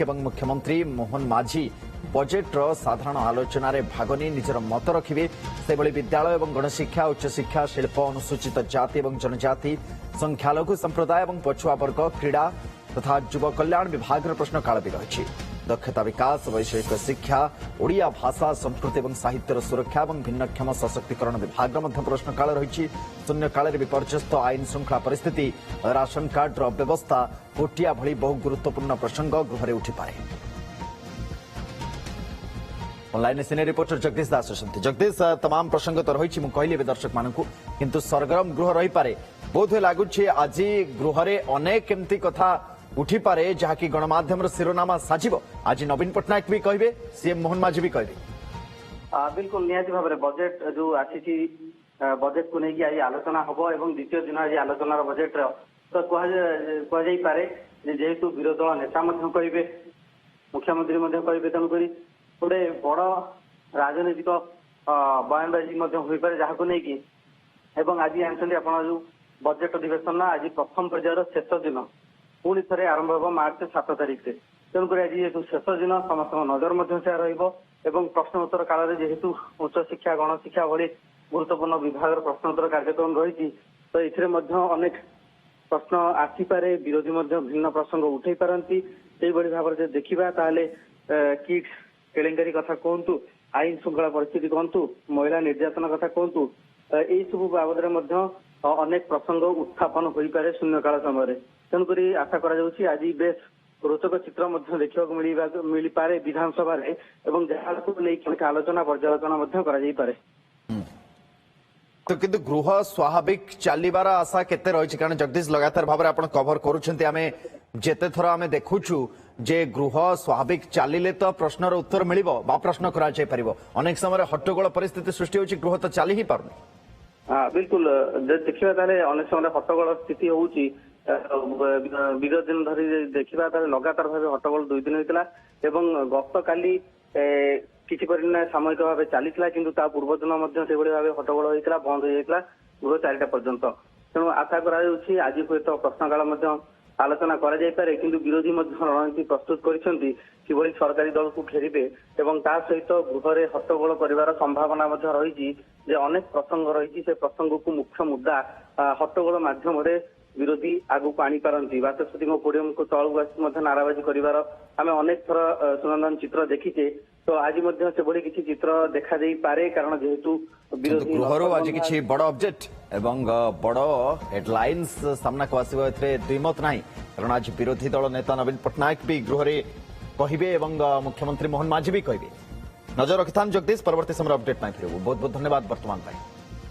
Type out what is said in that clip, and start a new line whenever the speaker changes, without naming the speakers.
पट्टनायक और मुख्यमंत्री मोहन माझी बजेट्र साधारण आलोचन में भाग नहीं निजर मत रखिए से विद्यालय और गणशिक्षा उच्चशिक्षा शिल्प अनुसूचित जाति और जनजाति संख्यालघु संप्रदाय और पछुआ वर्ग क्रीड़ा तथा युव कल्याण विभाग प्रश्नकाल भी रही दक्षता विकास वैषयिक शिक्षा ओडिया भाषा संस्कृति और साहित्यर सुरक्षा और भिन्नक्षम सशक्तिकरण विभाग प्रश्नकाल रही शून्यकाल विपर्यस्त आईन श्रृंखला परिस्थिति राशन कार्ड व्यवस्था कोटिया भली बहु गुरुत्वपूर्ण प्रसंग गृह उठिपे। ऑनलाइन सिने रिपोर्टर जगदीश दास अच्छा जगदीश तमाम प्रसंग तो रही कहली दर्शक मान किंतु सरगरम गृह रही पारे बोध लगुच आज गृह अनेक एमती कथा उठिपे जहाँकि गणमाध्यम शिरोनामा साजिब आज नवीन पट्टनायक भी कहे सीएम मोहन माझी भी कहे
बिल्कुल निहाती भाव बजेट जो आसी बजेट को लेकिन आज आलोचना हम और द्वितीय दिन आज आलोचनार बजेट तो कहुपारे जेहेतु विरोधी दल नेता कहे मुख्यमंत्री कहे तेणुक गोटे बड़ राजनीतिक बयानबाजी होपे जहाँ नहीं आज जानते आप जो बजेट अधिवेशन आज प्रथम पर्यायर शेष दिन पुणी थे आरंभ हो मार्च 7 तारिख से तेणुक आज जेहेतु शेष दिन समस्त नजर प्रश्नोत्तर काल में जेहेतु उच्च शिक्षा गणशिक्षा भली गुरुत्वपूर्ण विभाग प्रश्नोत्तर कार्यक्रम रही तो ये अनेक प्रश्न आसीपे विरोधी भिन्न प्रसंग उठे पारती भाव में देखा किट्स केलेंकारी कथा कहतु आईन श्रृंखला परिस्थिति कहतु महिला निर्यातन कथा कहतु यही सब बाबद अनेक प्रसंग उत्थापन हो पारे शून्यकाल समय तेणुक आशा कर आज बेस रोचक चित्र देखा मिल पारे विधानसभा जहाँ आलोचना पर्यालोचना कर
तो किंतु गृह स्वाभाविक चलिबार आशा केते रही कारण जगदीश लगातार भाव में कभर करुछंती आमे जेते थर आमे देखुछु जे गृह स्वाभाविक चलिले तो प्रश्नर उत्तर मिलिबो बा प्रश्न करा जाय परिबो अनेक समय हट्टगोल परिस्थिति सृष्टि होछि गृह तो चली ही पारुनी।
हाँ बिल्कुल देखा अनेक समय हट्टगोल स्थिति होउछि विगत दिन धरी देखा लगातार भाव हट्टगोल 2 दिन होता गत काली किसी परिमाण सामयिक भाव चली किंतु ता पूर्व दिन भाव हट्टगोल होता बंद हो जाता गृह 4टा पर्यंत तेणु आशा कर आज हुए तो प्रश्नकाल आलोचना करे किंतु विरोधी रणनीति प्रस्तुत करिसेंती किभली सरकारी दल को घेरिबे एवं ता सहित गृह हट्टगोल करिवार संभावना रही अनेक प्रसंग रही से प्रसंग को मुख्य मुद्दा हट्टगोल माध्यम विरोधी आगु आनी पारती बाचस्पति पोडियम को तलू आसी नाराबाजी कर आम अनेक थर सुनंदन चित्र देखीचे तो आज से बड़ी किसी चित्र देखा दे पारे कारण जेहेतु विरोधी
गृह आज किसी बड़ ऑब्जेक्ट एवं बड़ हेडलाइंस सामना को आसो द्विमत ना कारण आज विरोधी दल नेता नवीन पट्टनायक भी गृह कहे मुख्यमंत्री मोहन माझी भी कहे नजर रखिथान जगदीश परवर्ती समय अपडेट नहीं फिर बहुत बहुत धन्यवाद वर्तमान।